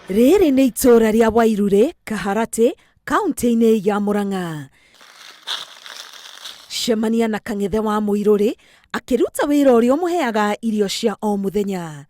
Rĩrĩ nĩ itura ria Wairuri Kaharati, kaunti-inĩ ya Murang'a. Cemania na Kang'ethe wa Muiruri akĩruta wĩra ũrĩa ũmũheaga irio cia o mũthenya.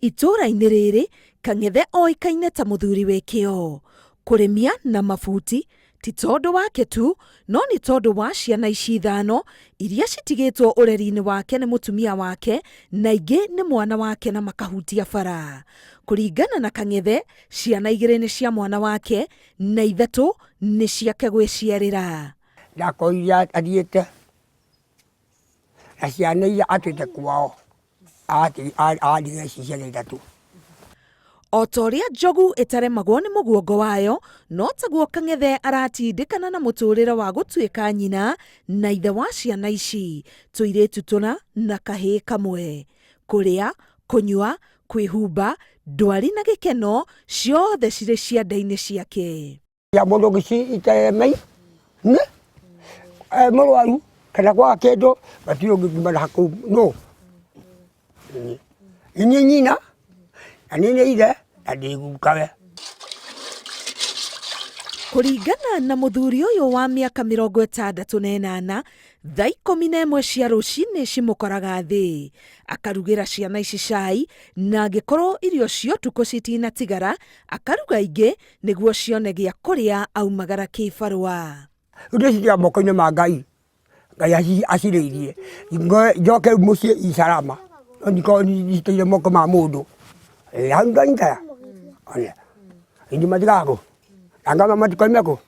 Itura-inĩ rĩrĩ, Kang'ethe oĩkaine ta mũthuri wĩkĩo. Kũrĩmia na mabuti ti tondũ wake tu, no nĩ tondũ wa ciana ici ithano iria citigĩtwo ureri-ini wake nĩ mũtumia wake, na ingĩ nĩ mwana wake na makahutia bara. Kũringana na Kang'ethe, ciana igĩrĩ nĩ cia mwana wake na ithatũ nĩ ciake gwĩciarĩra. Ndakorire athiĩte na ciana iria atuĩte kwao athire ciana ithatũ. O ta ũrĩa njogu ĩtaremagwo nĩ mũguongo wayo, no taguo Kang'ethe aratindĩkana na mũtũrĩre wa gũtuĩka nyina na ithe wa ciana ici, tũirĩtu tũna na kahĩĩ kamwe. Kũrĩa, kũnyua, kwĩhumba, ndwari na gĩkeno ciothe cirĩ cianda-inĩ ciake. Ya mũndũ gĩci itemei nĩ mũrwaru kana kwa kĩndũ batirĩ ũngĩkumana hakũu no. Ini nyina na nĩ ithe na ndĩgukawe. Kũringana na mũthuri ũyũ wa miaka mirongo itandatu na inana, thaa 11 cia rũcinĩ cimũkoraga thĩ. Akarugĩra ciana ici cai, na angĩkorwo irio cia ũtukũ citinatigara, akaruga ingĩ nĩguo cione gĩa kũrĩa aumagara kĩbarũa. Indo ici moko-inĩ ma Ngai, Ngai acirĩirie. Njoke mũciĩ icarama, ndikorwo nyitĩire moko ma mũndũ. Hau ndanyitaya. Indi matigago. Angama matikoimeko.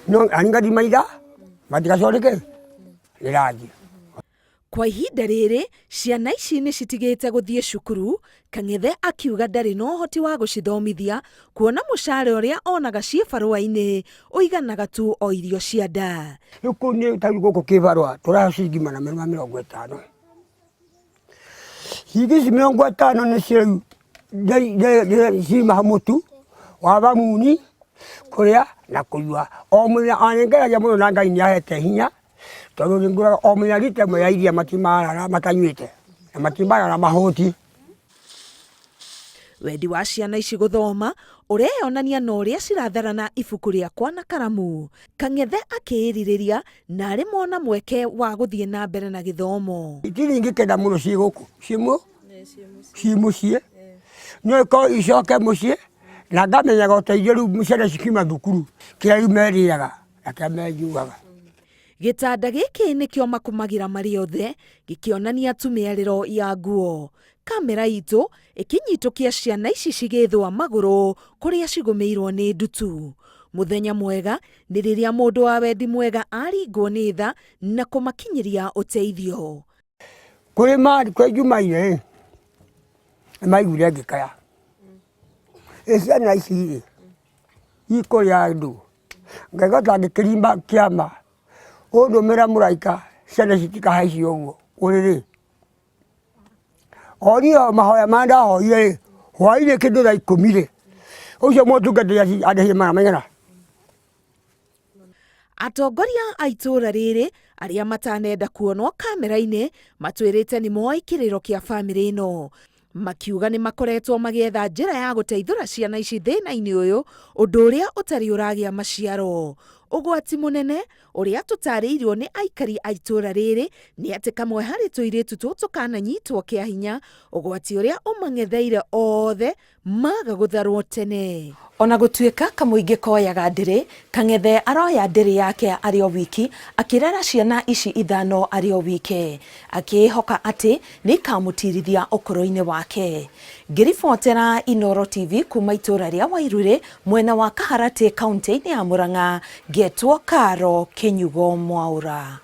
No angadi maida matikacoreke. Nĩrathiĩ. Kwa ihinda rĩrĩ, ciana ici nĩ citigĩte gũthiĩ cukuru. Kang'ethe akiuga ndarĩ na ũhoti wa gũcithomithia, kuona mũcara ũrĩa onaga ciĩ barũa-inĩ ũiganaga tu o irio cia nda. Rĩu kũu nĩ tarĩ gũkũ kĩbarũa tũraciringi 250. Ciringi 250 nĩ ciuma mũtu wa bamuni kũrĩa na kũnyua. O mũthenya anengeragia mũno na Ngai nĩahete hinya, tondũ nĩngũraga o mũthenya rita ĩmwe ya iria matimarara matanyuĩte na matimarara mahũti. Wendi wa ciana ici gũthoma ũreyonania na ũrĩa ciratharana ibuku rĩakwa na karamu. Kang'ethe akĩĩrirĩria na arĩ mona mweke wa gũthiĩ na mbere na gĩthomo. Itirĩ ingĩkenda mũno ciĩ gũkũ ciĩ mũciĩ, no ĩkorwo icoke mũciĩ na ngamenyaga ũteithio rĩu ciana cikiuma thukuru kĩrĩa rĩu merĩaga na kĩrĩa menjugaga. Gĩtanda gĩkĩ nĩkĩo makumagĩra marĩ othe, gĩkĩonania tu mĩarĩro ya nguo. Kamera itũ ĩkĩnyitũkia ciana ici cigĩthwa magũrũ kũrĩa cigũmĩirwo nĩ ndutu. Mũthenya mwega nĩ rĩrĩa mũndũ wa wendi mwega aringwo nĩ tha na kũmakinyĩria ũteithio. Kũrĩ mari kwĩ Jumaine maiguire ngĩkaya. Ciana ici ikũrĩa andũ. Ngaigua ngĩkĩrimba kĩama. Ũndũmĩra mũraika ciana citikahaici ũguo. Ũrĩrĩ. Orio mahoya ma ndahoire hwaĩ-inĩ kĩndũ thaa 10. Ũcio mũtungatĩri andĩhire maigana. Atongoria a itura rĩrĩ arĩa matanenda kuonwo kamera-inĩ matwĩrĩte nĩ moĩ kĩrĩro kĩa bamĩrĩ ĩno. Makiuga nĩ makoretwo magĩetha njĩra ya gũteithũra ciana ici thĩna-inĩ ũyũ, ũndũ ũrĩa ũtarĩ ũragĩa maciaro. Ũgwati mũnene ũrĩa tũtarĩirio nĩ aikari a itura rĩrĩ nĩ atĩ kamwe harĩ tũirĩtu tũtũ kananyitwo kĩa hinya, ũgwati ũrĩa ũmang'etheire othe maga gũtharwo tene. Ona gũtuĩka Kamuingi koyaga ndiri, Kang'ethe aroya ndiri yake arĩ o wiki, akĩrera ciana ici ithano arĩ o wike, akĩhoka atĩ nĩ ikamũtirithia ũkũrũ-inĩ wake. Ngĩribotera Inooro TV kuma itura ria Wairuri mwena wa Kaharati kaunti-inĩ ya Murang'a, ngetwo Karo Kenyugo Mwaura.